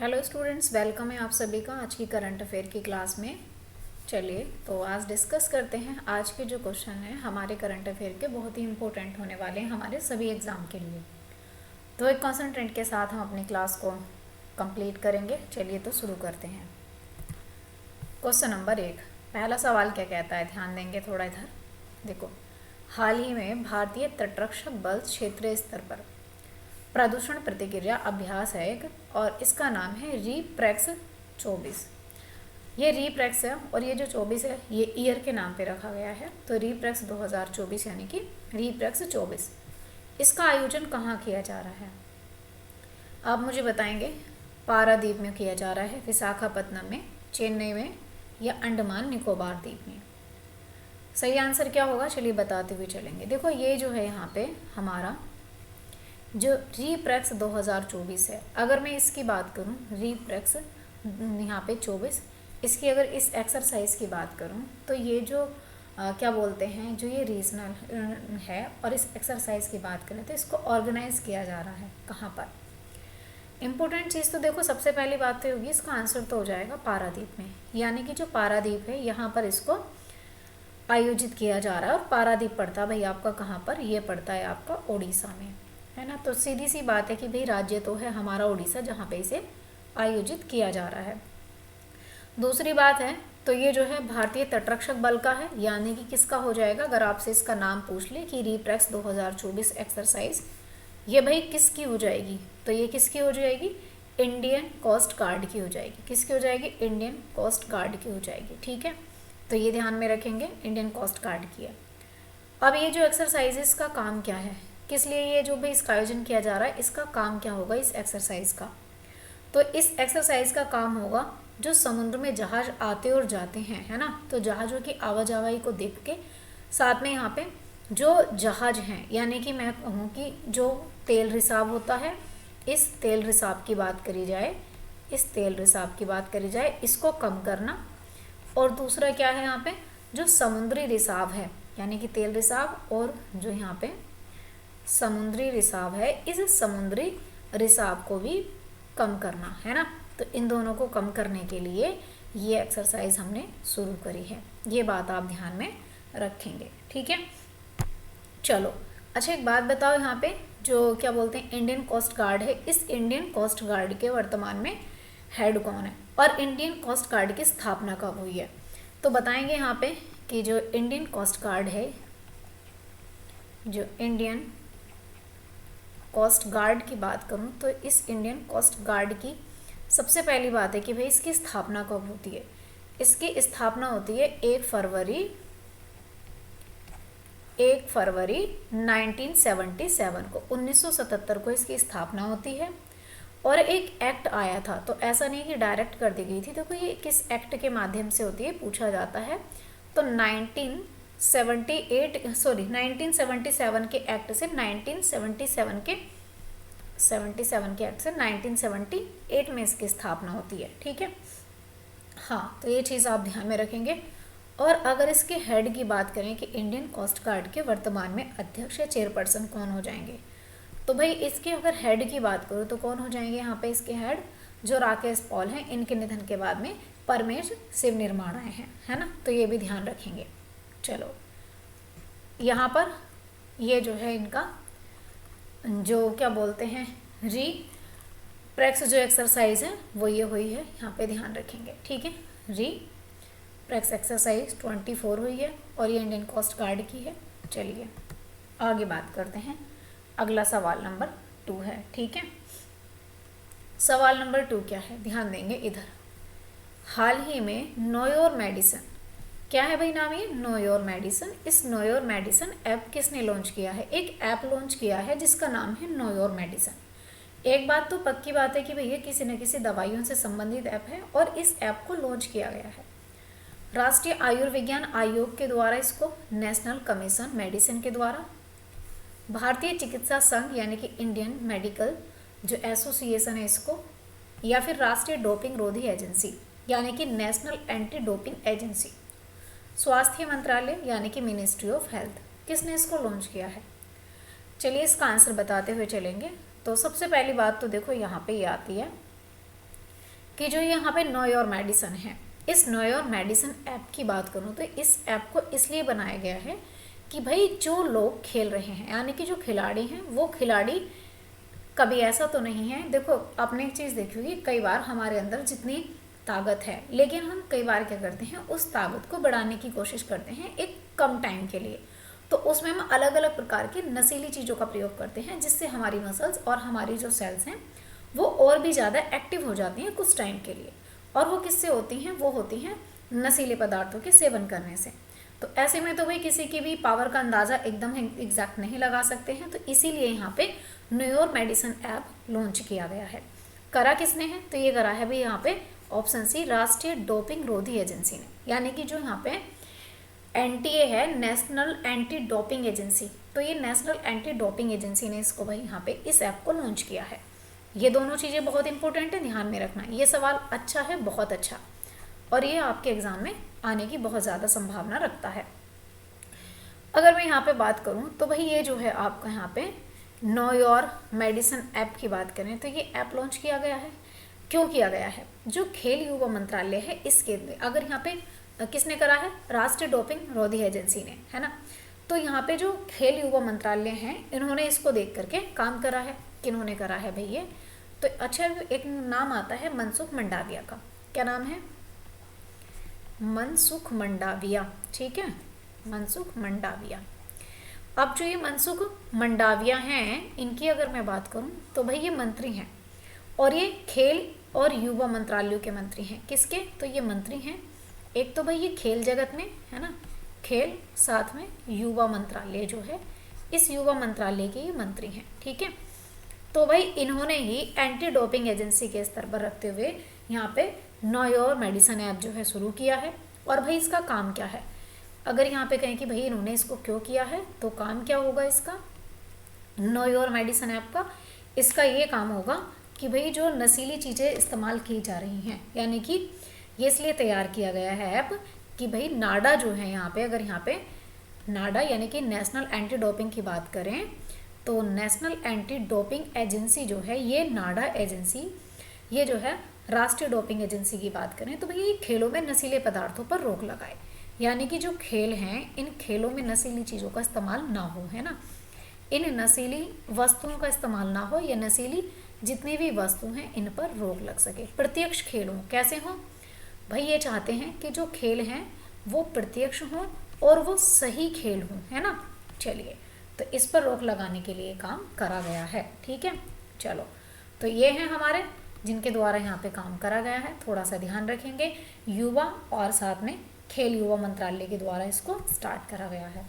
Hello students, welcome है आप सभी का आज की करंट अफेयर की क्लास में। चलिए तो आज डिस्कस करते हैं। आज के जो क्वेश्चन हैं हमारे करंट अफेयर के बहुत ही इंपॉर्टेंट होने वाले हैं हमारे सभी एग्ज़ाम के लिए। तो एक कॉन्सेंट्रेट के साथ हम अपनी क्लास को कंप्लीट करेंगे। चलिए तो शुरू करते हैं। क्वेश्चन नंबर 1, पहला सवाल क्या कहता है, ध्यान देंगे थोड़ा इधर। देखो, हाल ही में भारतीय तटरक्षक बल क्षेत्रीय स्तर पर प्रदूषण प्रतिक्रिया अभ्यास है एक, और इसका नाम है रीप्रैक्स 24। ये रीप्रैक्स है और ये जो 24 है ये ईयर के नाम पे रखा गया है। तो रीप्रैक्स 2024 यानी कि रीप्रैक्स 24, इसका आयोजन कहाँ किया जा रहा है? आप मुझे बताएंगे। पारादीप में किया जा रहा है, विशाखापत्तनम में, चेन्नई में, या अंडमान निकोबार द्वीप में। सही आंसर क्या होगा, चलिए बताते हुए चलेंगे। देखो, ये जो है यहाँ पे हमारा जो रीप्रैक्स 2024 है, अगर मैं इसकी बात करूं, रीप्रैक्स यहाँ पे 24, इसकी अगर इस एक्सरसाइज की बात करूं तो ये जो क्या बोलते हैं, जो ये रीजनल है और इस एक्सरसाइज की बात करें तो इसको ऑर्गेनाइज किया जा रहा है कहाँ पर। इम्पोर्टेंट चीज़ तो देखो, सबसे पहली बात तो होगी, इसका आंसर तो हो जाएगा पारादीप में, यानी कि जो पारादीप है यहाँ पर इसको आयोजित किया जा रहा है। और पारादीप पड़ता है भाई आपका कहाँ पर, ये पड़ता है आपका उड़ीसा में, है ना। तो सीधी सी बात है कि भाई राज्य तो है हमारा उड़ीसा जहाँ पे इसे आयोजित किया जा रहा है। दूसरी बात है तो ये जो है भारतीय तटरक्षक बल का है, यानी कि किसका हो जाएगा, अगर आपसे इसका नाम पूछ ले कि रीप्रैक्स 2024 एक्सरसाइज, ये भाई किसकी हो जाएगी, तो ये किसकी हो जाएगी, इंडियन कोस्ट गार्ड की हो जाएगी। किसकी हो जाएगी, इंडियन कोस्ट गार्ड की हो जाएगी। ठीक है, तो ये ध्यान में रखेंगे, इंडियन कोस्ट गार्ड की है। अब ये जो एक्सरसाइज है इसका काम क्या है, किस लिए ये जो भी इसका आयोजन किया जा रहा है, इसका काम क्या होगा इस एक्सरसाइज का? तो इस एक्सरसाइज का काम होगा, जो समुद्र में जहाज आते और जाते हैं, है ना, तो जहाज़ों की आवाजाही को देख के, साथ में यहाँ पे जो जहाज हैं, यानी कि मैं कहूँ कि जो तेल रिसाव होता है, इस तेल रिसाव की बात करी जाए, इस तेल रिसाव की बात करी जाए, इसको कम करना। और दूसरा क्या है यहाँ पे, जो समुद्री रिसाव है, यानी कि तेल रिसाव और जो यहाँ पे समुद्री रिसाव है, इस समुद्री रिसाव को भी कम करना, है ना। तो इन दोनों को कम करने के लिए ये एक्सरसाइज हमने शुरू करी है, ये बात आप ध्यान में रखेंगे। ठीक है, चलो अच्छा एक बात बताओ, यहाँ पे जो क्या बोलते हैं इंडियन कोस्ट गार्ड है, इस इंडियन कोस्ट गार्ड के वर्तमान में हेड कौन है, और इंडियन कोस्ट गार्ड की स्थापना कब हुई है? तो बताएंगे यहाँ पे कि जो इंडियन कोस्ट गार्ड है, जो इंडियन कोस्ट गार्ड की बात करूं तो इस इंडियन कोस्ट गार्ड की सबसे पहली बात है कि भाई इसकी स्थापना कब होती है। इसकी स्थापना होती है 1 फरवरी 1977 को, 1977 को इसकी स्थापना होती है। और एक एक्ट आया था, तो ऐसा नहीं कि डायरेक्ट कर दी गई थी। देखो ये किस एक्ट के माध्यम से होती है पूछा जाता है, तो 1977 के एक्ट से 77 के एक्ट से 1978 में इसकी स्थापना होती है। ठीक है, हाँ, तो ये चीज़ आप ध्यान में रखेंगे। और अगर इसके हेड की बात करें कि इंडियन कोस्ट गार्ड के वर्तमान में अध्यक्ष या चेयरपर्सन कौन हो जाएंगे, तो भाई इसके अगर हेड की बात करूँ तो कौन हो जाएंगे यहाँ पे इसके हेड, जो राकेश पॉल हैं, इनके निधन के बाद में परमेश शिव निर्माण आए हैं, है ना। तो ये भी ध्यान रखेंगे। चलो यहाँ पर ये जो है इनका जो क्या बोलते हैं रीप्रैक्स जो एक्सरसाइज है वो ये हुई है, यहाँ पे ध्यान रखेंगे। ठीक है, रीप्रैक्स एक्सरसाइज 24 हुई है और ये इंडियन कोस्ट गार्ड की है। चलिए आगे बात करते हैं। अगला सवाल नंबर 2 है। ठीक है, सवाल नंबर 2 क्या है, ध्यान देंगे इधर। हाल ही में नो योर मेडिसिन, क्या है भाई नाम, ये नो योर मेडिसिन। इस नो योर मेडिसिन ऐप किसने लॉन्च किया है? एक ऐप लॉन्च किया है जिसका नाम है नो योर मेडिसिन। एक बात तो पक्की बात है कि भैया किसी न किसी दवाइयों से संबंधित ऐप है और इस ऐप को लॉन्च किया गया है राष्ट्रीय आयुर्विज्ञान आयोग के द्वारा, इसको नेशनल कमीशन मेडिसिन के द्वारा, भारतीय चिकित्सा संघ यानी कि इंडियन मेडिकल जो एसोसिएशन है इसको, या फिर राष्ट्रीय डोपिंग रोधी एजेंसी यानी कि नेशनल एंटी डोपिंग एजेंसी, स्वास्थ्य मंत्रालय यानी कि मिनिस्ट्री ऑफ हेल्थ, किसने इसको लॉन्च किया है? चलिए इसका आंसर बताते हुए चलेंगे। तो सबसे पहली बात तो देखो यहाँ पे ये आती है कि जो यहाँ पे नो योर मेडिसिन है, इस नो योर मेडिसिन ऐप की बात करूँ तो इस ऐप को इसलिए बनाया गया है कि भाई जो लोग खेल रहे हैं, यानी कि जो खिलाड़ी हैं, वो खिलाड़ी कभी ऐसा तो नहीं है, देखो आपने एक चीज़ देखी होगी, कई बार हमारे अंदर जितनी ताकत है, लेकिन हम कई बार क्या करते हैं, उस ताकत को बढ़ाने की कोशिश करते हैं एक कम टाइम के लिए। तो उसमें हम अलग अलग प्रकार की नशीली चीज़ों का प्रयोग करते हैं, जिससे हमारी मसल्स और हमारी जो सेल्स हैं वो और भी ज़्यादा एक्टिव हो जाती हैं कुछ टाइम के लिए। और वो किससे होती हैं, वो होती हैं नशीले पदार्थों के सेवन करने से। तो ऐसे में तो भाई किसी की भी पावर का अंदाज़ा एकदम एग्जैक्ट नहीं लगा सकते हैं, तो इसीलिए यहाँ पे know your medicine app launch किया गया है। करा किसने है, तो ये करा है भाई यहाँ पे ऑप्शन सी, राष्ट्रीय डोपिंग रोधी एजेंसी ने, यानी कि जो यहाँ पे एनटीए है, नेशनल एंटी डोपिंग एजेंसी, तो ये नेशनल एंटी डोपिंग एजेंसी ने इसको भाई यहाँ पे इस ऐप को लॉन्च किया है। ये दोनों चीज़ें बहुत इंपॉर्टेंट है, ध्यान में रखना। ये सवाल अच्छा है, बहुत अच्छा, और ये आपके एग्जाम में आने की बहुत ज़्यादा संभावना रखता है। अगर मैं यहाँ पे बात करूँ तो भाई ये जो है आपका यहाँ पे नो योर मेडिसिन ऐप की बात करें तो ये ऐप लॉन्च किया गया है। क्यों किया गया है, जो खेल युवा मंत्रालय है इसके, अगर यहाँ पे किसने करा है, राष्ट्रीय डोपिंग रोधी एजेंसी ने, है ना। तो यहाँ पे जो खेल युवा मंत्रालय हैं, इन्होंने इसको देख करके काम करा है। किन्होंने करा है भाई ये, तो अच्छा एक नाम आता है मनसुख मंडाविया का। क्या नाम है, मनसुख मंडाविया, ठीक है, मनसुख मंडाविया। अब जो ये मनसुख मंडाविया हैं, इनकी अगर मैं बात करूं तो भाई ये मंत्री हैं, और ये खेल और युवा मंत्रालयों के मंत्री हैं। किसके, तो ये मंत्री हैं, एक तो भाई ये खेल जगत में है ना, खेल, साथ में युवा मंत्रालय जो है, इस युवा मंत्रालय के ये मंत्री हैं, ठीक है। तो भाई इन्होंने ही एंटी डोपिंग एजेंसी के स्तर पर रखते हुए यहाँ पे नो योर मेडिसिन ऐप जो है शुरू किया है। और भाई इसका काम क्या है, अगर यहाँ पे कहें कि भाई इन्होंने इसको क्यों किया है, तो काम क्या होगा इसका, नो योर मेडिसिन ऐप का, इसका ये काम होगा कि भाई जो नशीली चीज़ें इस्तेमाल की जा रही हैं, यानी कि ये इसलिए तैयार किया गया है ऐप कि भाई नाडा जो है यहाँ पे, अगर यहाँ पे नाडा यानी कि नेशनल एंटी डोपिंग की बात करें तो नेशनल एंटी डोपिंग एजेंसी जो है, ये नाडा एजेंसी, ये जो है राष्ट्रीय डोपिंग एजेंसी की बात करें तो भाई ये खेलों में नशीले पदार्थों पर रोक लगाए, यानी कि जो खेल हैं, इन खेलों में नशीली चीज़ों का इस्तेमाल ना हो, है ना, इन नशीली वस्तुओं का इस्तेमाल ना हो, या नशीली जितनी भी वस्तु हैं इन पर रोक लग सके। प्रत्यक्ष खेल हों, कैसे हों भाई, ये चाहते हैं कि जो खेल हैं वो प्रत्यक्ष हों और वो सही खेल हों, है ना। चलिए, तो इस पर रोक लगाने के लिए काम करा गया है, ठीक है। चलो, तो ये हैं हमारे जिनके द्वारा यहाँ पे काम करा गया है, थोड़ा सा ध्यान रखेंगे, युवा और साथ में खेल युवा मंत्रालय के द्वारा इसको स्टार्ट करा गया है।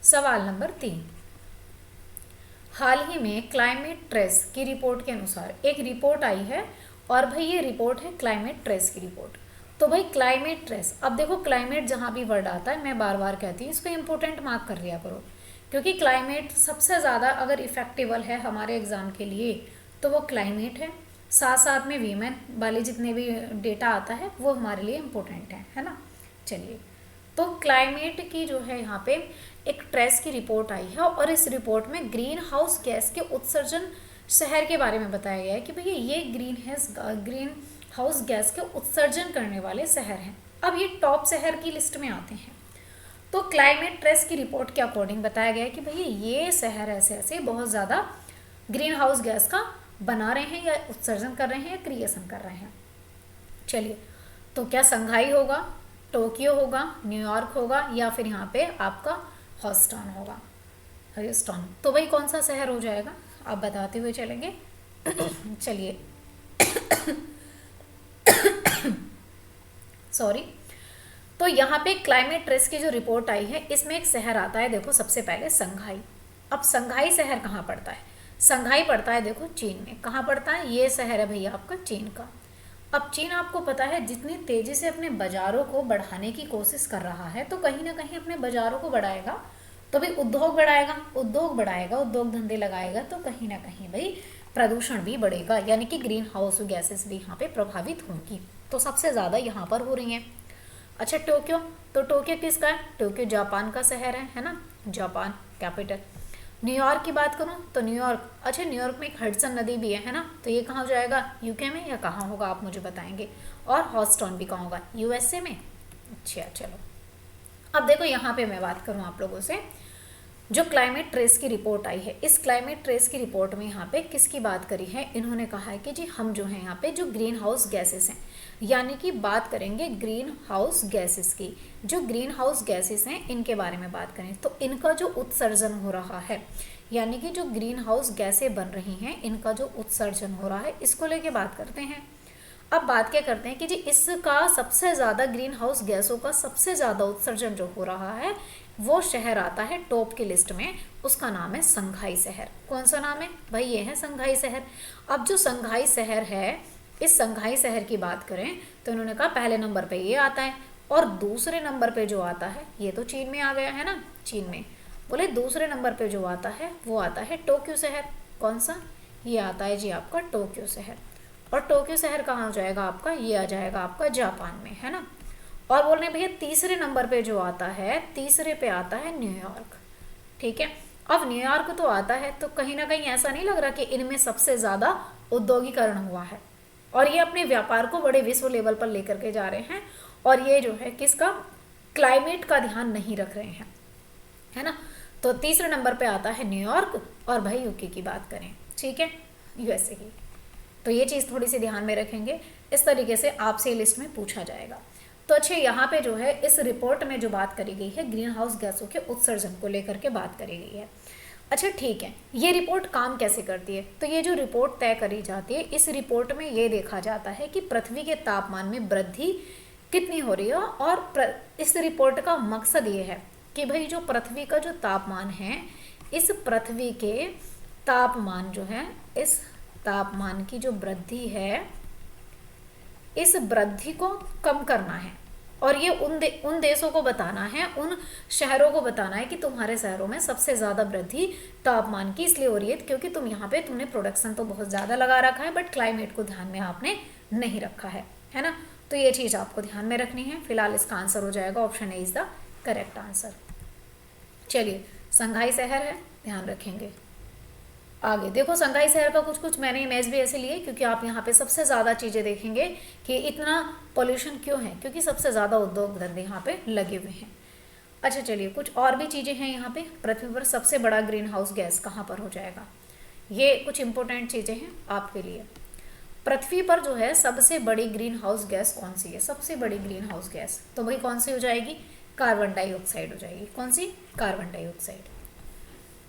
सवाल नंबर 3, हाल ही में क्लाइमेट ट्रेस की रिपोर्ट के अनुसार एक रिपोर्ट आई है, और भाई ये रिपोर्ट है क्लाइमेट ट्रेस की रिपोर्ट। तो भाई क्लाइमेट ट्रेस, अब देखो क्लाइमेट जहाँ भी वर्ड आता है, मैं बार बार कहती हूँ इसको इंपॉर्टेंट मार्क कर लिया करो, क्योंकि क्लाइमेट सबसे ज़्यादा अगर इफेक्टिबल है हमारे एग्ज़ाम के लिए तो वो क्लाइमेट है। साथ साथ में वीमेन वाले जितने भी डेटा आता है वो हमारे लिए इम्पोर्टेंट है ना। चलिए, तो क्लाइमेट की जो है यहाँ पे एक ट्रेस की रिपोर्ट आई है, और इस रिपोर्ट में ग्रीन हाउस गैस के उत्सर्जन शहर के बारे में बताया गया है कि भैया ये ग्रीन हाउस गैस के उत्सर्जन करने वाले शहर हैं। अब ये टॉप शहर की लिस्ट में आते हैं। तो क्लाइमेट ट्रेस की रिपोर्ट के अकॉर्डिंग बताया गया है कि भैया ये शहर ऐसे ऐसे बहुत ज़्यादा ग्रीन हाउस गैस का बना रहे हैं, या उत्सर्जन कर रहे हैं, या क्रिएशन कर रहे हैं। चलिए, तो क्या संघाई होगा, टोक्यो होगा, न्यूयॉर्क होगा, या फिर यहाँ पे आपका ह्यूस्टन होगा, ह्यूस्टन। तो भाई कौन सा शहर हो जाएगा, आप बताते हुए चलेंगे। चलिए, सॉरी। तो यहाँ पे क्लाइमेट ट्रेस की जो रिपोर्ट आई है, इसमें एक शहर आता है, देखो सबसे पहले संघाई। अब संघाई शहर कहाँ पड़ता है, संघाई पड़ता है देखो चीन में। कहाँ पड़ता है, ये शहर है भैया आपका चीन का। अब चीन आपको पता है जितनी तेज़ी से अपने बाज़ारों को बढ़ाने की कोशिश कर रहा है, तो कहीं ना कहीं अपने बाज़ारों को बढ़ाएगा तो भाई उद्योग बढ़ाएगा, उद्योग धंधे लगाएगा, तो कहीं ना कहीं भाई प्रदूषण भी बढ़ेगा, यानी कि ग्रीन हाउस गैसेस भी यहाँ पे प्रभावित होंगी। तो सबसे ज़्यादा यहाँ पर हो रही हैं। अच्छा, टोक्यो, तो टोक्यो किसका है, टोक्यो जापान का शहर है ना, जापान कैपिटल। न्यूयॉर्क की बात करूँ तो न्यूयॉर्क, अच्छा न्यूयॉर्क में एक हडसन नदी भी है ना, तो ये कहाँ हो जाएगा, यूके में, या कहाँ होगा आप मुझे बताएंगे। और हॉस्टन भी कहाँ होगा, यूएसए में। अच्छा चलो, अब देखो यहाँ पे मैं बात करूँ आप लोगों से, जो क्लाइमेट ट्रेस की रिपोर्ट आई है, इस क्लाइमेट ट्रेस की रिपोर्ट में यहाँ पे किसकी बात करी है, इन्होंने कहा है कि जी हम जो है यहाँ पे जो ग्रीन हाउस गैसेस हैं, यानी कि बात करेंगे ग्रीन हाउस गैसेस की। जो ग्रीन हाउस गैसेस हैं इनके बारे में बात करें तो इनका जो उत्सर्जन हो रहा है, यानी कि जो ग्रीन हाउस गैसें बन रही हैं इनका जो उत्सर्जन हो रहा है, इसको लेके बात करते हैं। अब बात क्या करते हैं कि जी इसका सबसे ज़्यादा ग्रीन हाउस गैसों का सबसे ज़्यादा उत्सर्जन जो हो रहा है वो शहर आता है टॉप की लिस्ट में, उसका नाम है संघाई शहर। कौन सा नाम है भाई, ये है संघाई शहर। अब जो संघाई शहर है, इस संघाई शहर की बात करें तो इन्होंने कहा पहले नंबर पे ये आता है, और दूसरे नंबर पे जो आता है, ये तो चीन में आ गया है ना, चीन में, बोले दूसरे नंबर पे जो आता है वो आता है टोक्यो शहर। कौन सा, ये आता है जी आपका टोक्यो शहर। और टोक्यो शहर कहाँ हो जाएगा आपका, ये आ जाएगा आपका जापान में, है ना। और बोल रहे भैया तीसरे नंबर पे जो आता है, तीसरे पे आता है न्यूयॉर्क। ठीक है, अब न्यूयॉर्क तो आता है तो कहीं ना कहीं ऐसा नहीं लग रहा कि इनमें सबसे ज़्यादा औद्योगिकरण हुआ है, और ये अपने व्यापार को बड़े विश्व लेवल पर लेकर के जा रहे हैं, और ये जो है किसका, क्लाइमेट का ध्यान नहीं रख रहे हैं, है ना। तो तीसरे नंबर पे आता है न्यूयॉर्क, और भाई यूके की बात करें, ठीक है, यूएसए की। तो ये चीज़ थोड़ी सी ध्यान में रखेंगे, इस तरीके से आपसे लिस्ट में पूछा जाएगा। तो अच्छे, यहाँ पे जो है इस रिपोर्ट में जो बात करी गई है ग्रीन हाउस गैसों के उत्सर्जन को लेकर के बात करी गई है। अच्छा ठीक है, ये रिपोर्ट काम कैसे करती है, तो ये जो रिपोर्ट तय करी जाती है, इस रिपोर्ट में ये देखा जाता है कि पृथ्वी के तापमान में वृद्धि कितनी हो रही है, और इस रिपोर्ट का मकसद ये है कि भाई जो पृथ्वी का जो तापमान है, इस पृथ्वी के तापमान जो है, इस तापमान की जो वृद्धि है, इस वृद्धि को कम करना है, और ये उन देशों को बताना है, उन शहरों को बताना है कि तुम्हारे शहरों में सबसे ज़्यादा वृद्धि तापमान की इसलिए हो रही है क्योंकि तुम यहाँ पे तुमने प्रोडक्शन तो बहुत ज़्यादा लगा रखा है, बट क्लाइमेट को ध्यान में आपने नहीं रखा है ना। तो ये चीज़ आपको ध्यान में रखनी है। फिलहाल इसका आंसर हो जाएगा option A is the correct answer. चलिए, संघाई शहर है, ध्यान रखेंगे। आगे देखो, संघाई शहर का कुछ मैंने इमेज भी ऐसे लिए क्योंकि आप यहाँ पे सबसे ज़्यादा चीज़ें देखेंगे कि इतना पोल्यूशन क्यों है, क्योंकि सबसे ज़्यादा उद्योग धंधे यहाँ पे लगे हुए हैं। अच्छा चलिए, कुछ और भी चीज़ें हैं यहाँ पे। पृथ्वी पर सबसे बड़ा ग्रीन हाउस गैस कहाँ पर हो जाएगा, ये कुछ इंपॉर्टेंट चीज़ें हैं आपके लिए। पृथ्वी पर जो है सबसे बड़ी ग्रीन हाउस गैस कौन सी है, सबसे बड़ी ग्रीन हाउस गैस, तो भाई कौन सी हो जाएगी, कार्बन डाइऑक्साइड हो जाएगी। कौन सी, carbon dioxide.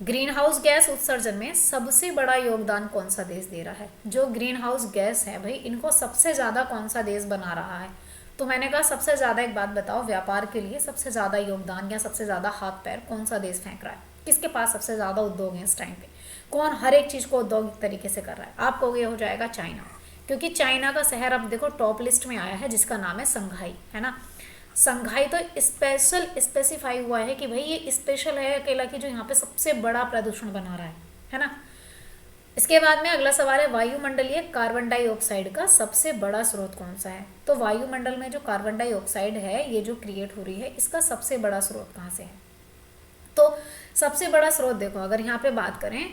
Green house gas उत्सर्जन में सबसे बड़ा योगदान कौन सा देश दे रहा है, जो ग्रीन हाउस गैस है भाई इनको सबसे ज़्यादा कौन सा देश बना रहा है, तो मैंने कहा सबसे ज़्यादा, एक बात बताओ, व्यापार के लिए सबसे ज़्यादा योगदान या सबसे ज़्यादा हाथ पैर कौन सा देश फेंक रहा है, किसके पास सबसे ज़्यादा उद्योग है इस टाइम पे, कौन हर एक चीज़ को औद्योगिक तरीके से कर रहा है, आपको ये हो जाएगा चाइना, क्योंकि चाइना का शहर अब देखो टॉप लिस्ट में आया है जिसका नाम है संघाई, है ना। संघाई तो स्पेशल स्पेसिफाई हुआ है कि भाई ये स्पेशल है अकेला कि जो यहाँ पे सबसे बड़ा प्रदूषण बना रहा है ना। इसके बाद में अगला सवाल है, वायुमंडलीय कार्बन डाइऑक्साइड का सबसे बड़ा स्रोत कौन सा है, तो वायुमंडल में जो कार्बन डाइऑक्साइड है ये जो क्रिएट हो रही है, इसका सबसे बड़ा स्रोत कहाँ से है, तो सबसे बड़ा स्रोत देखो, अगर यहाँ पे बात करें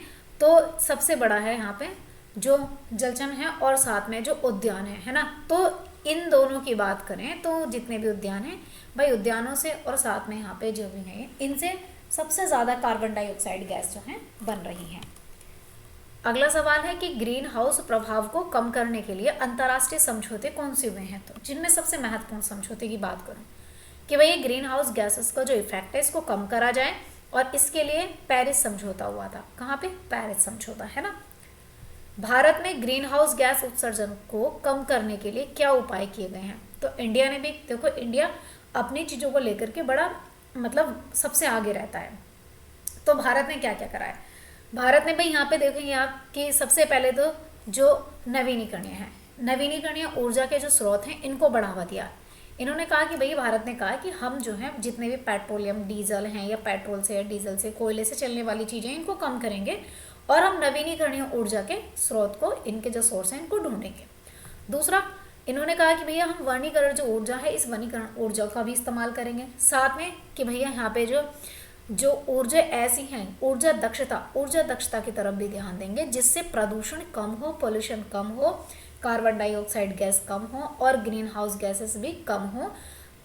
तो सबसे बड़ा है यहाँ पे जो जलचन है और साथ में जो उद्यान है ना। तो इन दोनों की बात करें तो जितने भी उद्यान हैं भाई, उद्यानों से और साथ में यहाँ पे जो भी हैं इनसे सबसे ज़्यादा कार्बन डाइऑक्साइड गैस जो है बन रही है। अगला सवाल है कि ग्रीन हाउस प्रभाव को कम करने के लिए अंतर्राष्ट्रीय समझौते कौन से हुए हैं, तो जिनमें सबसे महत्वपूर्ण समझौते की बात करूँ कि भाई ग्रीन हाउस गैसेस का जो इफेक्ट है इसको कम करा जाए, और इसके लिए पेरिस समझौता हुआ था। कहाँ पे, पेरिस समझौता, है ना। भारत में ग्रीन हाउस गैस उत्सर्जन को कम करने के लिए क्या उपाय किए गए हैं, तो इंडिया ने भी देखो, इंडिया अपनी चीज़ों को लेकर के बड़ा मतलब सबसे आगे रहता है। तो भारत ने क्या क्या करा है, भारत ने भाई यहाँ पे देखेंगे आप कि सबसे पहले तो जो नवीनीकरणीय ऊर्जा के जो स्रोत हैं इनको बढ़ावा दिया। इन्होंने कहा कि भाई, भारत ने कहा कि हम जो है जितने भी पेट्रोलियम डीजल हैं या पेट्रोल से या डीजल से कोयले से चलने वाली चीज़ें इनको कम करेंगे, और हम नवीनीकरणीय ऊर्जा के स्रोत को, इनके जो सोर्स हैं इनको ढूंढेंगे। दूसरा, इन्होंने कहा कि भैया हम वनीकरण जो ऊर्जा है इस वनीकरण ऊर्जा का भी इस्तेमाल करेंगे, साथ में कि भैया यहाँ पे जो जो ऊर्जा ऐसी हैं, ऊर्जा दक्षता की तरफ भी ध्यान देंगे जिससे प्रदूषण कम हो, पोल्यूशन कम हो, कार्बन डाइऑक्साइड गैस कम हो और ग्रीन हाउस गैसेस भी कम हो।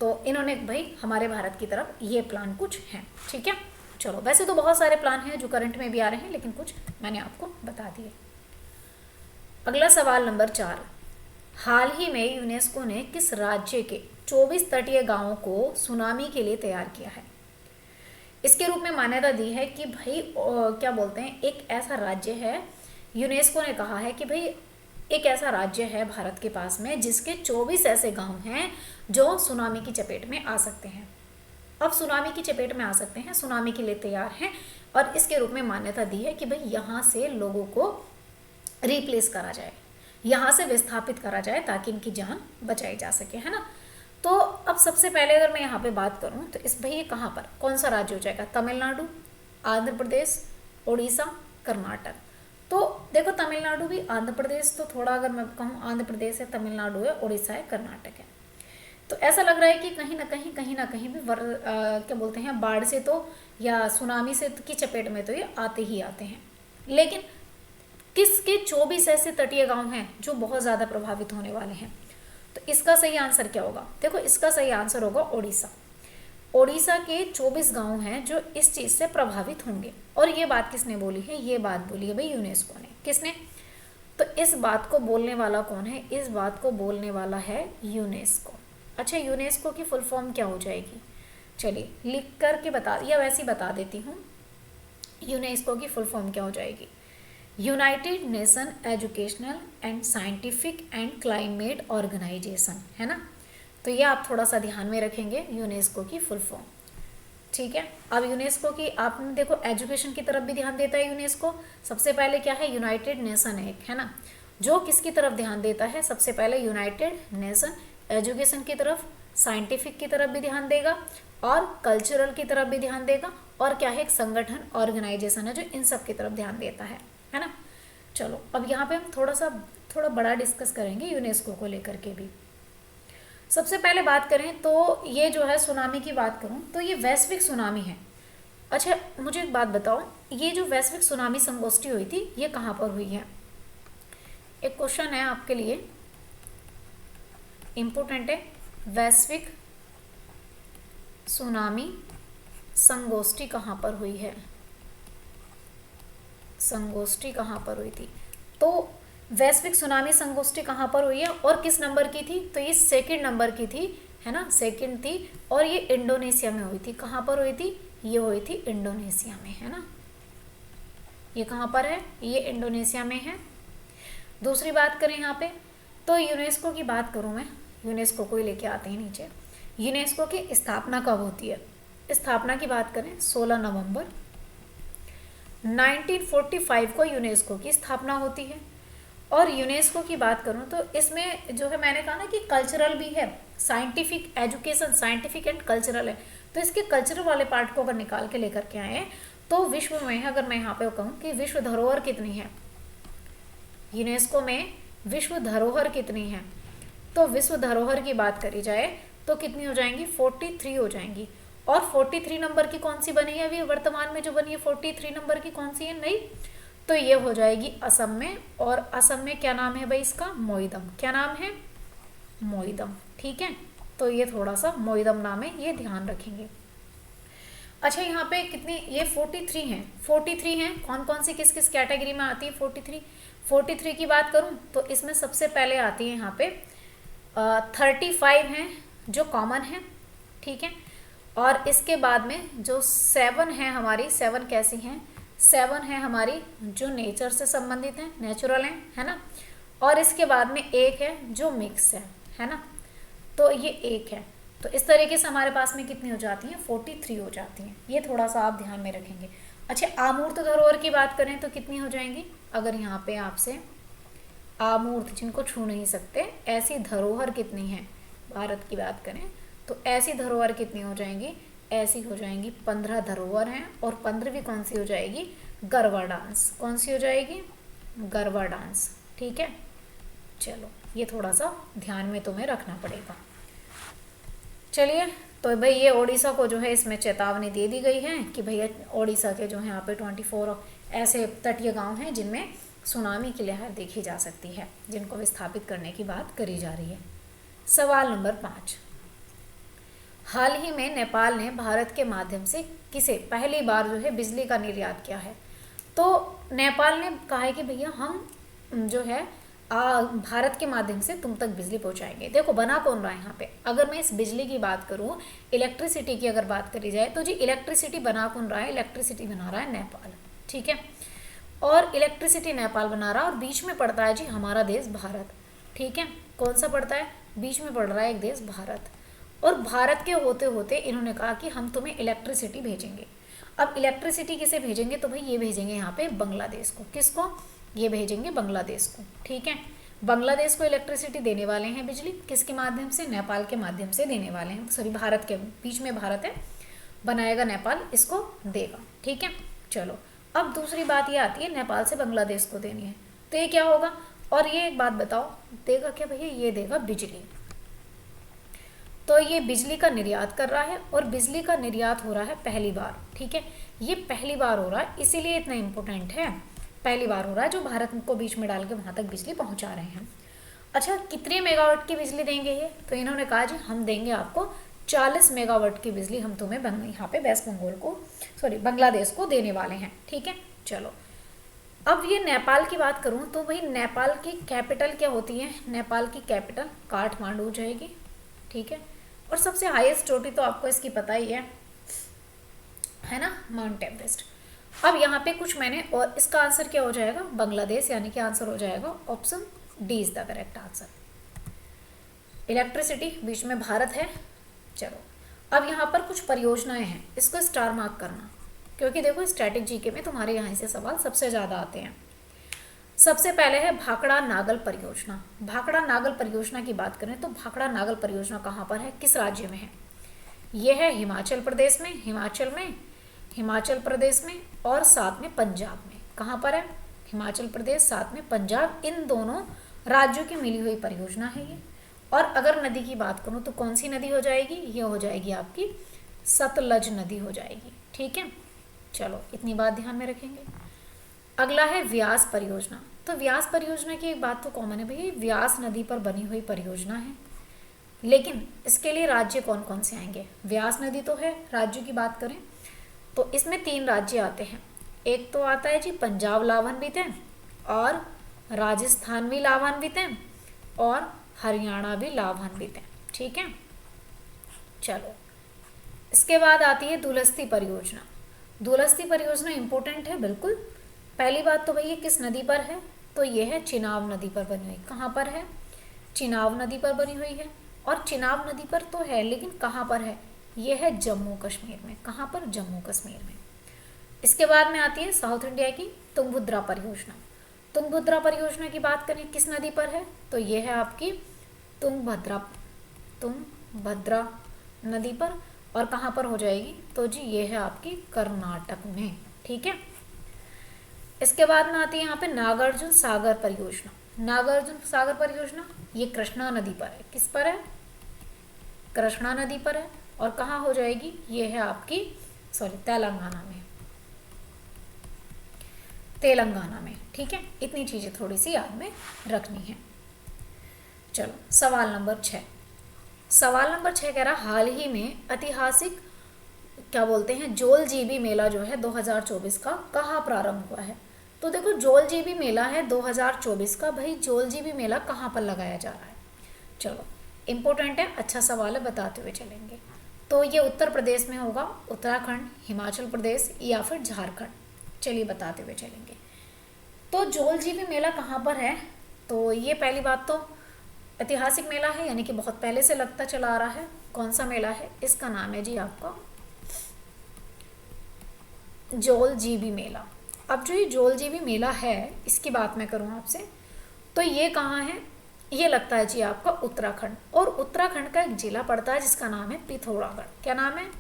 तो इन्होंने भाई हमारे भारत की तरफ ये प्लान कुछ हैं, ठीक है। चलो, वैसे तो बहुत सारे प्लान हैं जो करंट में भी आ रहे हैं, लेकिन कुछ मैंने आपको बता दिए। अगला सवाल नंबर 4, हाल ही में यूनेस्को ने किस राज्य के 24 तटीय गांवों को सुनामी के लिए तैयार किया है? इसके रूप में मान्यता दी है कि भाई क्या बोलते हैं, एक ऐसा राज्य है, यूनेस्को ने कहा है कि भाई एक ऐसा राज्य है भारत के पास में जिसके 24 ऐसे गांव हैं जो सुनामी की चपेट में आ सकते हैं। अब सुनामी की चपेट में आ सकते हैं, सुनामी के लिए तैयार हैं, और इसके रूप में मान्यता दी है कि भाई यहाँ से लोगों को रिप्लेस करा जाए, यहाँ से विस्थापित करा जाए ताकि इनकी जान बचाई जा सके, है ना। तो अब सबसे पहले अगर मैं यहाँ पे बात करूँ तो इस भाई ये कहाँ पर, कौन सा राज्य हो जाएगा? तमिलनाडु, आंध्र प्रदेश, उड़ीसा, कर्नाटक। तो देखो, तमिलनाडु भी, आंध्र प्रदेश तो थोड़ा अगर मैं कहूँ आंध्र प्रदेश है, तमिलनाडु है, उड़ीसा है, कर्नाटक है। तो ऐसा लग रहा है कि कहीं ना कहीं भी क्या बोलते हैं, बाढ़ से तो या सुनामी से की चपेट में तो ये आते ही आते हैं। लेकिन किसके 24 ऐसे तटीय गांव हैं जो बहुत ज़्यादा प्रभावित होने वाले हैं? तो इसका सही आंसर क्या होगा? देखो, इसका सही आंसर होगा उड़ीसा। उड़ीसा के 24 गांव हैं जो इस चीज़ से प्रभावित होंगे। और ये बात किसने बोली है? ये बात बोली है भाई यूनेस्को ने। किसने? तो इस बात को बोलने वाला कौन है? इस बात को बोलने वाला है यूनेस्को। अच्छा, यूनेस्को की फुल फॉर्म क्या हो जाएगी? चलिए लिख करके बता, या वैसे ही बता देती हूँ। यूनेस्को की फुल फॉर्म क्या हो जाएगी? United Nation Educational and Scientific and Climate Organization, है ना। तो ये आप थोड़ा सा ध्यान में रखेंगे, यूनेस्को की फुल फॉर्म, ठीक है। अब यूनेस्को की आपने देखो एजुकेशन की तरफ भी ध्यान देता है यूनेस्को। सबसे पहले क्या है? यूनाइटेड नेशन है ना, जो किसकी तरफ ध्यान देता है? सबसे पहले यूनाइटेड नेशन एजुकेशन की तरफ, साइंटिफिक की तरफ भी ध्यान देगा और कल्चरल की तरफ भी ध्यान देगा, और क्या है? एक संगठन, ऑर्गेनाइजेशन है जो इन सब की तरफ ध्यान देता है ना। चलो, अब यहाँ पे हम थोड़ा बड़ा डिस्कस करेंगे यूनेस्को को लेकर के भी। सबसे पहले बात करें तो ये जो है सुनामी की बात करूं तो ये वैश्विक सुनामी है। अच्छा, मुझे एक बात बताओ, ये जो वैश्विक सुनामी संगोष्ठी हुई थी ये कहाँ पर हुई है? एक क्वेश्चन है आपके लिए, इम्पोर्टेंट है। वैश्विक सुनामी संगोष्ठी कहाँ पर हुई है? संगोष्ठी कहाँ पर हुई थी? तो वैश्विक सुनामी संगोष्ठी कहाँ पर हुई है और किस नंबर की थी? तो ये 2nd नंबर की थी, है ना, 2nd थी, और ये इंडोनेशिया में हुई थी। कहाँ पर हुई थी? ये हुई थी इंडोनेशिया में, है ना। ये कहाँ पर है? ये इंडोनेशिया में है। दूसरी बात करें यहाँ पे, तो यूनेस्को की बात करूँ मैं, यूनेस्को को ही लेके आते हैं नीचे। यूनेस्को की स्थापना कब होती है? स्थापना की बात करें 16 नवंबर 1945 को यूनेस्को की स्थापना होती है। और यूनेस्को की बात करूं तो इसमें जो है, मैंने कहा ना कि कल्चरल भी है, scientific education, scientific and cultural है। तो इसके कल्चरल वाले पार्ट को अगर निकाल के लेकर के आए तो विश्व में, अगर मैं यहाँ पे कहूँ कि विश्व धरोहर कितनी है, यूनेस्को में विश्व धरोहर कितनी है, तो विश्व धरोहर की बात करी जाए तो कितनी हो जाएंगी? 43 हो जाएंगी। और 43 नंबर की कौन सी बनी है अभी वर्तमान में? जो बनी है 43 नंबर की कौन सी है? नहीं, तो ये हो जाएगी असम में। और असम में क्या नाम है भाई इसका? मोइदम। क्या नाम है? मोइदम, ठीक है। तो ये थोड़ा सा मोइदम नाम है, ये ध्यान रखेंगे। अच्छा, यहाँ पे कितनी? ये 43 हैं। 43 हैं, कौन कौन सी किस किस कैटेगरी में आती है 43 की बात करूँ तो इसमें सबसे पहले आती है यहाँ पे 35 हैं जो कॉमन है, ठीक है। और इसके बाद में जो 7 है हमारी, 7 कैसी हैं? 7 है हमारी जो नेचर से संबंधित हैं, नेचुरल हैं, है ना। और इसके बाद में 1 है जो मिक्स है ना। तो ये 1 है। तो इस तरीके से हमारे पास में कितनी हो जाती हैं? 43 हो जाती हैं। ये थोड़ा सा आप ध्यान में रखेंगे। अच्छा, अमूर्त धरोहर की बात करें तो कितनी हो जाएंगी? अगर यहाँ पे आपसे अमूर्त, जिनको छू नहीं सकते, ऐसी धरोहर कितनी है भारत की बात करें तो ऐसी धरोहर कितनी हो जाएंगी? ऐसी हो जाएंगी 15 धरोहर हैं। और 15वीं कौन सी हो जाएगी? गरबा डांस। कौन सी हो जाएगी? गरबा डांस, ठीक है। चलो, ये थोड़ा सा ध्यान में तुम्हें रखना पड़ेगा। चलिए, तो भाई ये ओडिशा को जो है इसमें चेतावनी दे दी गई है कि भैया ओडिशा के जो है यहाँ पे 24 ऐसे तटीय गांव हैं जिनमें सुनामी की लहर देखी जा सकती है, जिनको विस्थापित करने की बात करी जा रही है। सवाल नंबर 5, हाल ही में नेपाल ने भारत के माध्यम से किसे पहली बार जो है बिजली का निर्यात किया है? तो नेपाल ने कहा है कि भैया हम जो है भारत के माध्यम से तुम तक बिजली पहुंचाएंगे। देखो बना कौन रहा है यहाँ पे, अगर मैं इस बिजली की बात करूँ, इलेक्ट्रिसिटी की अगर बात करी जाए तो जी इलेक्ट्रिसिटी बना कौन रहा है? इलेक्ट्रिसिटी बना रहा है नेपाल, ठीक है। और इलेक्ट्रिसिटी नेपाल बना रहा है और बीच में पड़ता है जी हमारा देश भारत, ठीक है। कौन सा पड़ता है? बीच में पड़ रहा है एक देश भारत। और भारत के होते होते इन्होंने कहा कि हम तुम्हें इलेक्ट्रिसिटी भेजेंगे। अब इलेक्ट्रिसिटी किसे भेजेंगे? तो भाई ये भेजेंगे यहाँ पे बांग्लादेश को। किसको? ये भेजेंगे बांग्लादेश को, ठीक है। बांग्लादेश को इलेक्ट्रिसिटी देने वाले हैं बिजली, किसके माध्यम से? नेपाल के माध्यम से देने वाले हैं। सॉरी, भारत के बीच में भारत है, बनाएगा नेपाल, इसको देगा, ठीक है। चलो, अब दूसरी बात ये आती है नेपाल से बांग्लादेश को देनी है, तो ये क्या होगा? और ये एक बात बताओ, देगा क्या भैया? ये देगा बिजली। तो ये बिजली का निर्यात कर रहा है और बिजली का निर्यात हो रहा है पहली बार, ठीक है। ये पहली बार हो रहा है, इसीलिए इतना इम्पोर्टेंट है, पहली बार हो रहा है जो भारत को बीच में डाल के वहाँ तक बिजली पहुँचा रहे हैं। अच्छा, कितने मेगावाट की बिजली देंगे ये? तो इन्होंने कहा जी हम देंगे आपको 40 मेगावाट की बिजली, हम तुम्हें यहाँ पे वेस्ट बंगाल को, सॉरी बांग्लादेश को देने वाले हैं, ठीक है। चलो, अब ये नेपाल की बात करूँ तो भाई नेपाल की कैपिटल क्या होती है? नेपाल की कैपिटल काठमांडू हो जाएगी, ठीक है। और सबसे हाईएस्ट चोटी तो आपको इसकी पता ही है ना, माउंट एवरेस्ट। अब यहाँ पे कुछ मैंने, और इसका आंसर क्या हो जाएगा? बांग्लादेश, यानी कि आंसर हो जाएगा option D is the correct answer. Electricity बीच में भारत है। चलो, अब यहाँ पर कुछ परियोजनाएं हैं, इसको स्टार मार्क करना, क्योंकि देखो स्टैटिक जीके में तुम्हारे यहाँ से सवाल सबसे ज़्यादा आते हैं। सबसे पहले है भाखड़ा नागल परियोजना। भाखड़ा नागल परियोजना की बात करें तो भाखड़ा नागल परियोजना कहाँ पर है, किस राज्य में है? यह है हिमाचल प्रदेश में, हिमाचल प्रदेश में और साथ में पंजाब में। कहाँ पर है? हिमाचल प्रदेश, साथ में पंजाब, इन दोनों राज्यों की मिली हुई परियोजना है ये। और अगर नदी की बात करूँ तो कौन सी नदी हो जाएगी? ये हो जाएगी आपकी सतलज नदी हो जाएगी, ठीक है। चलो, इतनी बात ध्यान में रखेंगे। अगला है व्यास परियोजना। तो व्यास परियोजना की एक बात तो कॉमन है भैया, व्यास नदी पर बनी हुई परियोजना है, लेकिन इसके लिए राज्य कौन कौन से आएंगे? व्यास नदी तो है, राज्यों की बात करें तो इसमें 3 राज्य आते हैं। एक तो आता है जी पंजाब लाभान्वित है, और राजस्थान भी लाभान्वित है, और हरियाणा भी लाभान्वित है, ठीक है। चलो, इसके बाद आती है दुलस्ती परियोजना। दुलस्ती परियोजना इंपॉर्टेंट है बिल्कुल। पहली बात तो भैया किस नदी पर है? तो ये है चिनाब नदी पर बनी हुई। कहाँ पर है? चिनाब नदी पर बनी हुई है। और चिनाब नदी पर तो है, लेकिन कहाँ पर है? ये है जम्मू कश्मीर में। कहाँ पर? जम्मू कश्मीर में। इसके बाद में आती है साउथ इंडिया की तुंगभद्रा परियोजना। तुंगभद्रा परियोजना की बात करें किस नदी पर है? तो ये है आपकी तुंगभद्रा नदी पर। और कहाँ पर हो जाएगी? तो जी ये है आपकी कर्नाटक में, ठीक है। इसके बाद में आती है यहाँ पे नागार्जुन सागर परियोजना। नागार्जुन सागर परियोजना ये कृष्णा नदी पर है। किस पर है? कृष्णा नदी पर है। और कहाँ हो जाएगी? ये है आपकी तेलंगाना में, ठीक है। इतनी चीज़ें थोड़ी सी याद में रखनी है। चलो, सवाल नंबर 6 कह रहा हाल ही में ऐतिहासिक क्या बोलते हैं जोलजीबी मेला जो है 2024 का कहाँ प्रारंभ हुआ है? तो देखो जोलजीबी मेला है 2024 का, भाई जोलजीबी मेला कहाँ पर लगाया जा रहा है? चलो, इम्पोर्टेंट है, अच्छा सवाल है, बताते हुए चलेंगे। तो ये उत्तर प्रदेश में होगा, उत्तराखंड, हिमाचल प्रदेश या फिर झारखंड। चलिए बताते हुए चलेंगे। तो जोलजीबी मेला कहाँ पर है? तो ये पहली बात तो ऐतिहासिक मेला है, यानी कि बहुत पहले से लगता चला आ रहा है। कौन सा मेला है? इसका नाम है जी आपका जोलजीबी मेला। अब जो ये जोलजीबी मेला है, इसकी बात मैं करूँ आपसे, तो ये कहाँ है? ये लगता है जी आपका उत्तराखंड। और उत्तराखंड का एक जिला पड़ता है जिसका नाम है पिथौरागढ़। क्या नाम है?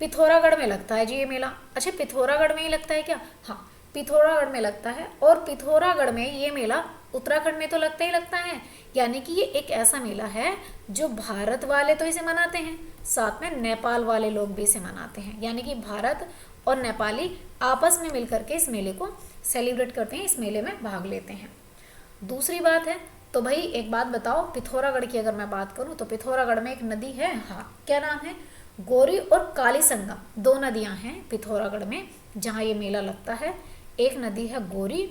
पिथौरागढ़ में लगता है जी ये मेला। अच्छा, पिथौरागढ़ में ही लगता है क्या? हाँ, पिथौरागढ़ में लगता है, और पिथौरागढ़ में ये मेला उत्तराखंड में तो लगता ही लगता है, यानी कि ये एक ऐसा मेला है जो भारत वाले तो इसे मनाते हैं, साथ में नेपाल वाले लोग भी इसे मनाते हैं, यानी कि भारत और नेपाली आपस में मिलकर के इस मेले को सेलिब्रेट करते हैं, इस मेले में भाग लेते हैं। दूसरी बात है, तो भाई एक बात बताओ, पिथौरागढ़ की अगर मैं बात करूं तो पिथौरागढ़ में एक नदी है, हाँ क्या नाम है, गौरी और काली संगम, दो नदियां हैं पिथौरागढ़ में जहाँ ये मेला लगता है। एक नदी है गौरी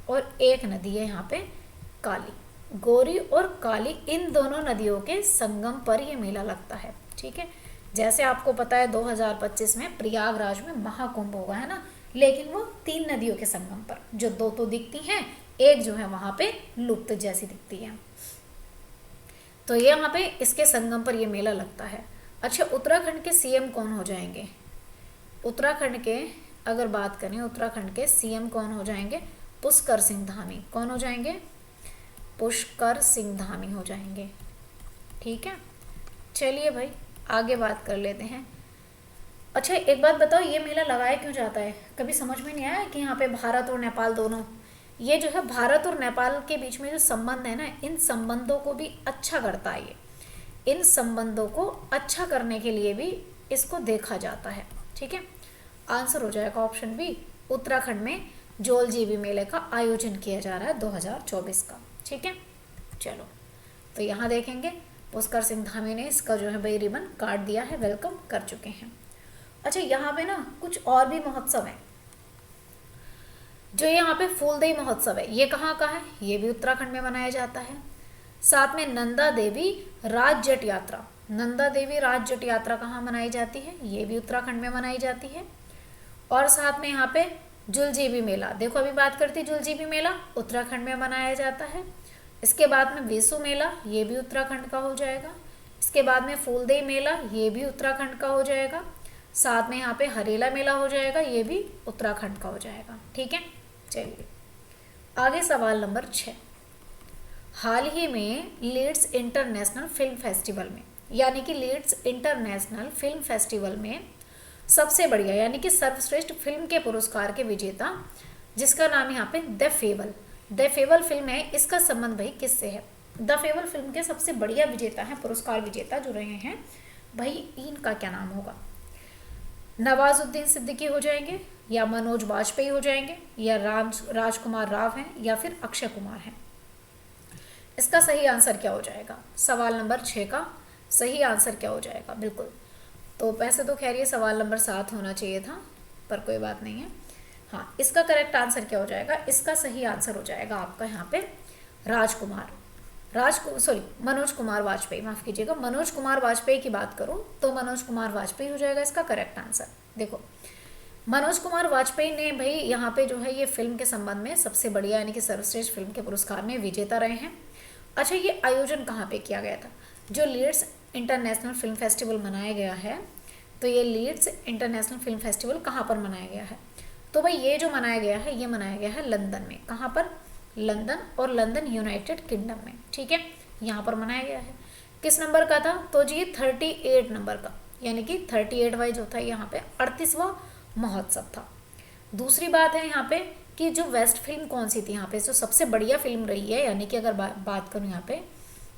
और एक नदी है यहाँ पे काली। गौरी और काली इन दोनों नदियों के संगम पर ये मेला लगता है, ठीक है। जैसे आपको पता है 2025 में प्रयागराज में महाकुंभ होगा, है ना, लेकिन वो 3 नदियों के संगम पर, जो 2 तो दिखती हैं, एक जो है वहाँ पे लुप्त जैसी दिखती है, तो ये यहाँ पे इसके संगम पर ये मेला लगता है। अच्छा, उत्तराखंड के सीएम कौन हो जाएंगे? उत्तराखंड के अगर बात करें, उत्तराखंड के सीएम कौन हो जाएंगे? पुष्कर सिंह धामी। कौन हो जाएंगे? पुष्कर सिंह धामी हो जाएंगे, ठीक है। चलिए भाई आगे बात कर लेते हैं। अच्छा एक बात बताओ, ये मेला लगाया क्यों जाता है? कभी समझ में नहीं आया कि यहाँ पे भारत और नेपाल दोनों, ये जो है भारत और नेपाल के बीच में जो संबंध है ना, इन संबंधों को भी अच्छा करता है ये, इन संबंधों को अच्छा करने के लिए भी इसको देखा जाता है, ठीक है। आंसर हो जाएगा ऑप्शन बी, उत्तराखंड में जोलजीबी मेले का आयोजन किया जा रहा है 2024 का, ठीक है। चलो तो यहाँ देखेंगे पुष्कर सिंह धामी ने इसका जो है भाई रिबन काट दिया है, वेलकम कर चुके हैं। अच्छा यहाँ पे ना कुछ और भी महोत्सव है, जो यहाँ पे फूलदेई महोत्सव है, ये कहाँ का है? ये भी उत्तराखंड में मनाया जाता है। साथ में नंदा देवी राजजट यात्रा, नंदा देवी राजजट यात्रा कहाँ मनाई जाती है? ये भी उत्तराखंड में मनाई जाती है। और साथ में यहाँ पे जुलजीबी मेला, देखो अभी बात करती जुलजीबी मेला उत्तराखंड में मनाया जाता है। इसके बाद में वेसु मेला, ये भी उत्तराखंड का हो जाएगा। इसके बाद में फूलदेई मेला, ये भी उत्तराखंड का हो जाएगा। साथ में यहाँ पे हरेला मेला हो जाएगा, ये भी उत्तराखंड का हो जाएगा, ठीक है। चलिए आगे सवाल नंबर 6। हाल ही में लीड्स इंटरनेशनल फिल्म फेस्टिवल में, यानी कि लीड्स इंटरनेशनल फिल्म फेस्टिवल में सबसे बढ़िया यानी कि सर्वश्रेष्ठ फिल्म के पुरस्कार के विजेता, जिसका नाम यहाँ पे द फेवल फिल्म है, इसका संबंध भाई किससे है? द फेवल फिल्म के सबसे बढ़िया विजेता हैं, पुरस्कार विजेता जो रहे हैं भाई, इनका क्या नाम होगा? नवाजुद्दीन सिद्दीकी हो जाएंगे, या मनोज वाजपेयी हो जाएंगे, या राजकुमार राव हैं, या फिर अक्षय कुमार हैं। इसका सही आंसर क्या हो जाएगा? सवाल नंबर 6 का सही आंसर क्या हो जाएगा? बिल्कुल, तो वैसे तो खैर ये सवाल नंबर 7 होना चाहिए था, पर कोई बात नहीं है। हाँ, इसका करेक्ट आंसर क्या हो जाएगा? इसका सही आंसर हो जाएगा आपका यहाँ पे मनोज कुमार वाजपेयी, माफ़ कीजिएगा, मनोज कुमार वाजपेयी की बात करूँ तो मनोज कुमार वाजपेयी हो जाएगा इसका करेक्ट आंसर। देखो मनोज कुमार वाजपेयी ने भाई यहाँ पे जो है ये फिल्म के संबंध में सबसे बढ़िया यानी कि सर्वश्रेष्ठ फिल्म के पुरस्कार में विजेता रहे हैं। अच्छा, ये आयोजन कहाँ पे किया गया था? जो लीड्स इंटरनेशनल फिल्म फेस्टिवल मनाया गया है, तो ये लीड्स इंटरनेशनल फिल्म फेस्टिवल कहाँ पर मनाया गया है? तो भाई ये जो मनाया गया है, ये मनाया गया है लंदन में। कहाँ पर? लंदन, और लंदन यूनाइटेड किंगडम में, ठीक है, यहाँ पर मनाया गया है। किस नंबर का था? तो जी 38 नंबर का, यानी कि 38 वाइज होता है यहाँ पे 38वां महोत्सव था। दूसरी बात है यहाँ पे कि जो बेस्ट फिल्म कौन सी थी यहाँ पे, जो सबसे बढ़िया फिल्म रही है, यानी कि अगर बात करूँ यहाँ पे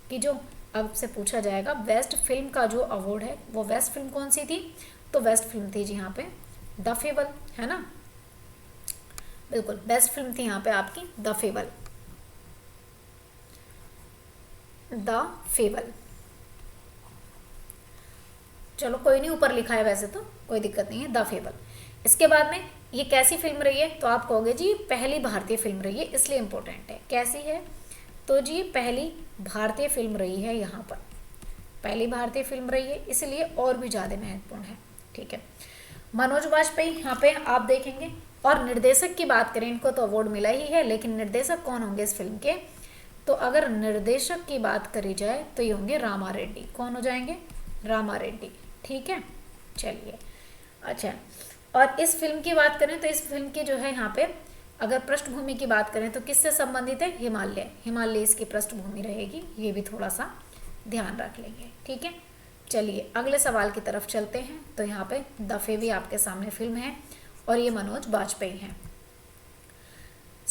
कि जो अब से पूछा जाएगा बेस्ट फिल्म का जो अवार्ड है, वो बेस्ट फिल्म कौन सी थी? तो बेस्ट फिल्म थी जी यहाँ पे द फेवल, है ना, बिल्कुल बेस्ट फिल्म थी यहाँ पे आपकी द फेवल। चलो कोई नहीं, ऊपर लिखा है वैसे तो कोई दिक्कत नहीं है, द फेवल। इसके बाद में ये कैसी फिल्म रही है? तो आप कहोगे जी पहली भारतीय फिल्म रही है, इसलिए इम्पोर्टेंट है। कैसी है? तो जी पहली भारतीय फिल्म रही है, यहाँ पर पहली भारतीय फिल्म रही है, इसलिए और भी ज़्यादा महत्वपूर्ण है, ठीक है। मनोज वाजपेयी यहाँ पे आप देखेंगे। और निर्देशक की बात करें, इनको तो अवार्ड मिला ही है, लेकिन निर्देशक कौन होंगे इस फिल्म के? तो अगर निर्देशक की बात करी जाए तो ये होंगे रामा रेड्डी। कौन हो जाएंगे? रामा रेड्डी, ठीक है। चलिए अच्छा, और इस फिल्म की बात करें तो इस फिल्म की जो है यहाँ पे अगर पृष्ठभूमि की बात करें तो किससे संबंधित है? हिमालय इसकी पृष्ठभूमि रहेगी, ये भी थोड़ा सा ध्यान रख लेंगे, ठीक है। चलिए अगले सवाल की तरफ चलते हैं। तो यहाँ पे दफे भी आपके सामने फिल्म है और ये मनोज वाजपेयी हैं।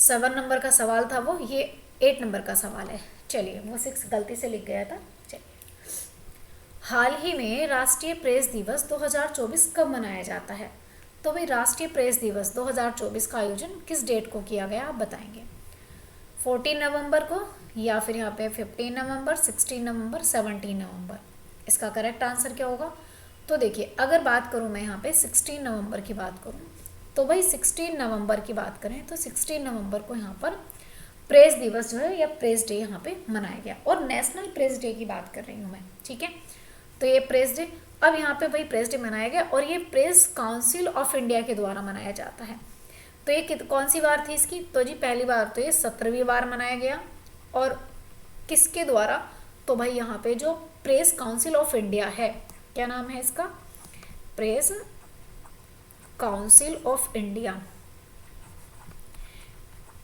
7 नंबर का सवाल था वो, ये 8 नंबर का सवाल है। चलिए, वो 6 गलती से लिख गया था। चलिए, हाल ही में राष्ट्रीय प्रेस दिवस 2024 कब मनाया जाता है? तो भाई राष्ट्रीय प्रेस दिवस 2024 का आयोजन किस डेट को किया गया, आप बताएंगे। 14 नवंबर को, या फिर यहाँ पे 15 नवंबर, 16 नवंबर, 17 नवंबर। इसका करेक्ट आंसर क्या होगा? तो देखिए, अगर बात करूँ मैं यहाँ पे 16 नवंबर की बात करूँ, तो भाई 16 नवंबर की बात करें तो 16 नवंबर को यहाँ पर प्रेस दिवस जो है या प्रेस डे यहाँ पे मनाया गया, और नेशनल प्रेस डे की बात कर रही हूँ मैं, ठीक है। तो ये प्रेस डे, अब यहाँ पे भाई प्रेस डे मनाया गया, और ये प्रेस काउंसिल ऑफ इंडिया के द्वारा मनाया जाता है। तो ये कौन सी बार थी इसकी? तो जी पहली बार तो ये 17वीं बार मनाया गया, और किसके द्वारा? तो भाई यहाँ पे जो प्रेस काउंसिल ऑफ इंडिया है, क्या नाम है इसका? प्रेस काउंसिल ऑफ इंडिया,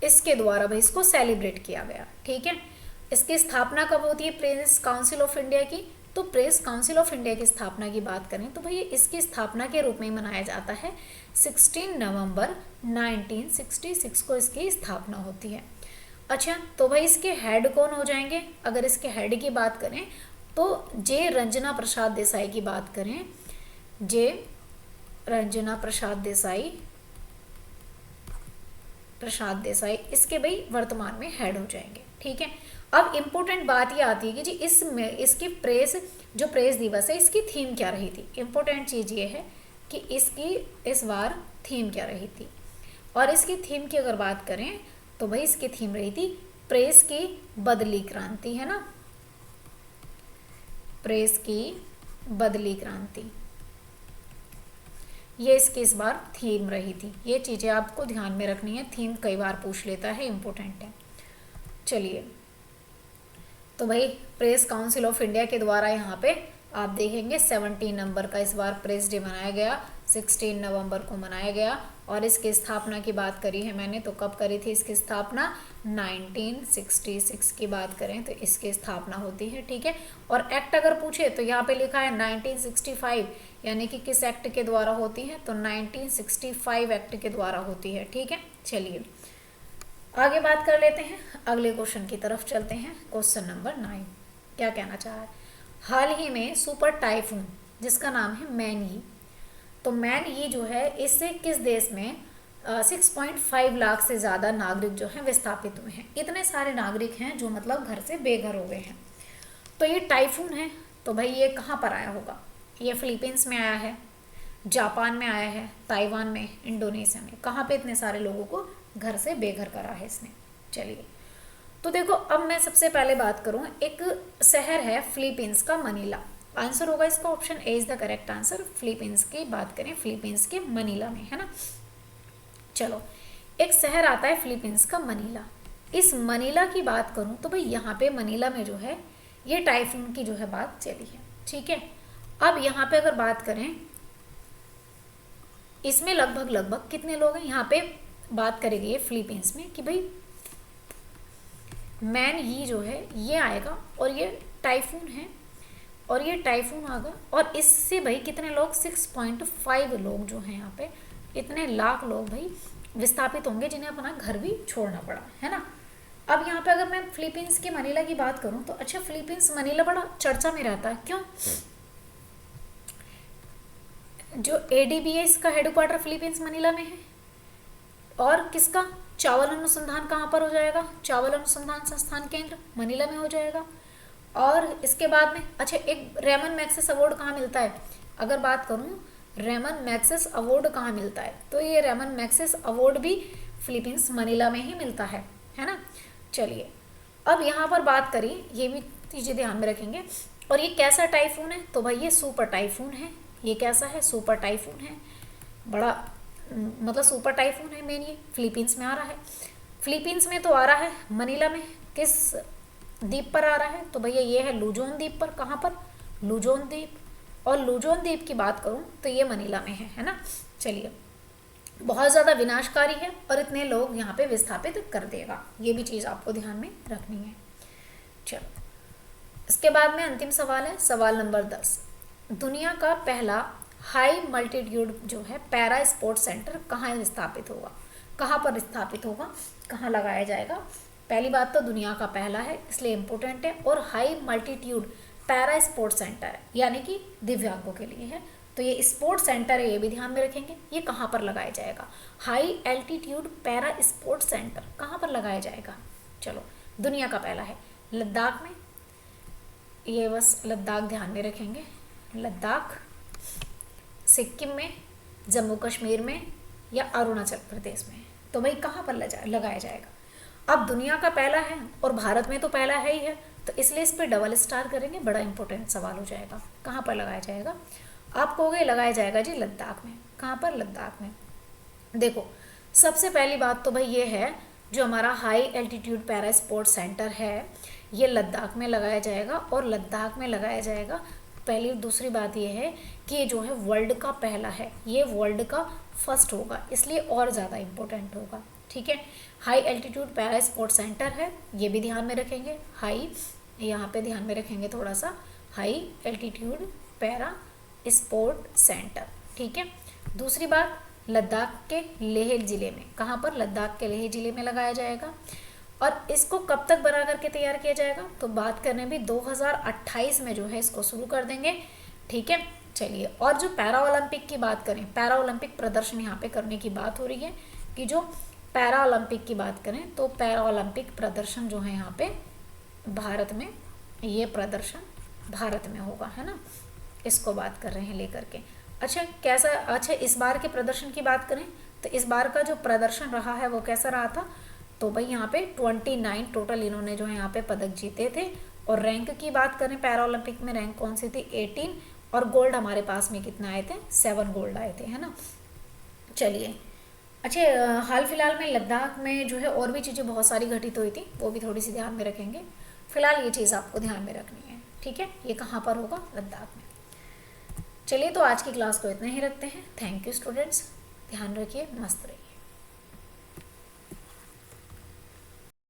इसके द्वारा भाई इसको सेलिब्रेट किया गया, ठीक है। इसकी स्थापना कब होती है प्रेस काउंसिल ऑफ इंडिया की? तो प्रेस काउंसिल ऑफ इंडिया की स्थापना की बात करें तो भाई इसकी स्थापना के रूप में मनाया जाता है। 16 नवंबर 1966 को इसकी स्थापना होती है। अच्छा, तो भाई इसके हेड कौन हो जाएंगे? अगर इसके हेड की बात करें तो जे रंजना प्रसाद देसाई की बात करें, जे रंजना प्रसाद देसाई इसके भाई वर्तमान में हेड हो जाएंगे, ठीक है। अब इम्पोर्टेंट बात ये आती है कि जी इसकी प्रेस जो प्रेस दिवस है इसकी थीम क्या रही थी? इम्पोर्टेंट चीज़ ये है कि इसकी इस बार थीम क्या रही थी, और इसकी थीम की अगर बात करें तो भाई इसकी थीम रही थी प्रेस की बदली क्रांति, है ना, प्रेस की बदली क्रांति, ये इसकी इस बार थीम रही थी। ये चीज़ें आपको ध्यान में रखनी है, थीम कई बार पूछ लेता है, इम्पोर्टेंट है। चलिए, तो भाई प्रेस काउंसिल ऑफ इंडिया के द्वारा यहाँ पे आप देखेंगे 17 नंबर का इस बार प्रेस डे मनाया गया, 16 नवंबर को मनाया गया, और इसकी स्थापना की बात करी है मैंने, तो कब करी थी इसकी स्थापना? 1966 की बात करें तो इसकी स्थापना होती है, ठीक है। और एक्ट अगर पूछे तो यहाँ पे लिखा है 1965, यानी कि किस एक्ट के द्वारा होती है? तो 1965 एक्ट के द्वारा होती है, ठीक है। चलिए, आगे बात कर लेते हैं, अगले क्वेश्चन की तरफ चलते हैं। क्वेश्चन नंबर 9 क्या कहना चाह रहा है? हाल ही में सुपर टाइफून जिसका नाम है मैनयी, तो मैनयी जो है इससे किस देश में 6.5 लाख से ज़्यादा नागरिक जो हैं विस्थापित हुए हैं। इतने सारे नागरिक हैं जो मतलब घर से बेघर हो गए हैं। तो ये टाइफून है, तो भाई ये कहाँ पर आया होगा? ये फिलीपींस में आया है, जापान में आया है, ताइवान में, इंडोनेशिया में, कहाँ पे इतने सारे लोगों को घर से बेघर करा है इसने। चलिए, तो देखो, अब मैं सबसे पहले बात करूं, एक शहर है फिलीपींस का मनीला, आंसर होगा इसका option A is the correct answer. Philippines की बात करें, फिलीपींस के मनीला में, है ना। चलो, एक शहर आता है फिलीपींस का मनीला। इस मनीला की बात करूं तो भाई यहाँ पे मनीला में जो है ये टाइफून की जो है बात चली है, ठीक है। अब यहाँ पे अगर बात करें, इसमें लगभग कितने लोग हैं यहाँ पे बात करेंगे फिलीपींस में कि भाई मैनयी जो है ये आएगा, और ये टाइफून है, और ये टाइफून आएगा, और इससे भाई कितने लोग? 6.5 लोग जो हैं यहाँ पे, इतने लाख लोग भाई विस्थापित होंगे जिन्हें अपना घर भी छोड़ना पड़ा, है ना। अब यहाँ पे अगर मैं फिलीपींस के मनीला की बात करूँ तो अच्छा, फिलीपींस मनीला बड़ा चर्चा में रहता है, क्यों? जो ADBS का हेडक्वार्टर फिलीपींस मनीला में है, और किसका? चावल अनुसंधान कहाँ पर हो जाएगा? चावल अनुसंधान संस्थान केंद्र मनीला में हो जाएगा। और इसके बाद में अच्छा, एक रेमन मैग्सेस अवार्ड कहाँ मिलता है? अगर बात करूँ रेमन मैग्सेस अवार्ड कहाँ मिलता है, तो ये रेमन मैग्सेस अवार्ड भी फिलीपींस मनीला में ही मिलता है ना। चलिए, अब यहाँ पर बात करें, ये भी चीज़ें ध्यान में रखेंगे। और ये कैसा टाइफून है? तो भाई ये सुपर टाइफून है। ये कैसा है? सुपर टाइफून है, बड़ा मतलब सुपर टाइफून है मेन। ये फिलीपींस में आ रहा है, फिलीपींस में तो आ रहा है, मनीला में किस द्वीप पर आ रहा है? तो भैया ये है लुजोन द्वीप पर। कहाँ पर? लुजोन द्वीप। और लुजोन द्वीप की बात करूँ तो ये मनीला में है ना। चलिए, बहुत ज़्यादा विनाशकारी है और इतने लोग यहाँ पे विस्थापित कर देगा, ये भी चीज़ आपको ध्यान में रखनी है। चलो, इसके बाद में अंतिम सवाल है, सवाल नंबर 10। दुनिया का पहला हाई मल्टीट्यूड जो है पैरा स्पोर्ट्स सेंटर कहाँ स्थापित होगा? कहाँ पर स्थापित होगा? कहाँ लगाया जाएगा? पहली बात तो दुनिया का पहला है इसलिए इम्पोर्टेंट है, और high multitude para sports centre है, यानी कि दिव्यांगों के लिए है, तो ये स्पोर्ट्स सेंटर है, ये भी ध्यान में रखेंगे। ये कहाँ पर लगाया जाएगा? High altitude para sports centre कहाँ पर लगाया जाएगा? चलो, दुनिया का पहला है लद्दाख में, ये बस लद्दाख ध्यान में रखेंगे। लद्दाख, सिक्किम में, जम्मू कश्मीर में या अरुणाचल प्रदेश में, तो भाई कहाँ पर लगाया जाएगा? अब दुनिया का पहला है और भारत में तो पहला है ही है, तो इसलिए इस पर डबल स्टार करेंगे, बड़ा इंपॉर्टेंट सवाल हो जाएगा। कहाँ पर लगाया जाएगा? आप कहोगे लगाया जाएगा जी लद्दाख में। कहाँ पर? लद्दाख में। देखो, सबसे पहली बात तो भाई ये है, जो हमारा high altitude para sports centre है ये लद्दाख में लगाया जाएगा, और लद्दाख में लगाया जाएगा। पहली दूसरी बात ये है कि ये जो है वर्ल्ड का पहला है, ये वर्ल्ड का फर्स्ट होगा, इसलिए और ज़्यादा इम्पोर्टेंट होगा। ठीक है, high altitude para sports centre है, ये भी ध्यान में रखेंगे। हाई, यहाँ पे ध्यान में रखेंगे थोड़ा सा, high altitude para sport centre. ठीक है, दूसरी बात, लद्दाख के लेह ज़िले में। कहाँ पर? लद्दाख के लेह ज़िले में लगाया जाएगा। और इसको कब तक बना करके तैयार किया जाएगा? तो बात करने भी 2028 में जो है इसको शुरू कर देंगे। ठीक है, चलिए, और जो पैरा ओलंपिक की बात करें, पैरा ओलंपिक प्रदर्शन यहाँ पे करने की बात हो रही है कि जो पैरा ओलंपिक की बात करें तो पैरा ओलंपिक प्रदर्शन जो है यहाँ पे भारत में, ये प्रदर्शन भारत में होगा, है ना, इसको बात कर रहे हैं लेकर के। अच्छा, कैसा? अच्छा, इस बार के प्रदर्शन की बात करें तो इस बार का जो प्रदर्शन रहा है वो कैसा रहा था? तो भाई यहाँ पे 29 टोटल इन्होंने जो है यहाँ पे पदक जीते थे। और रैंक की बात करें पैरा ओलंपिक में, रैंक कौन सी थी? 18, और गोल्ड हमारे पास में कितना आए थे? 7 गोल्ड आए थे, है ना। चलिए, अच्छा, हाल फिलहाल में लद्दाख में जो है और भी चीज़ें बहुत सारी घटित हुई थी, वो भी थोड़ी सी ध्यान में रखेंगे। फिलहाल ये चीज़ आपको ध्यान में रखनी है। ठीक है, ये कहाँ पर होगा? लद्दाख में। चलिए, तो आज की क्लास को इतना ही रखते हैं। थैंक यू स्टूडेंट्स, ध्यान रखिए, मस्त रहिए।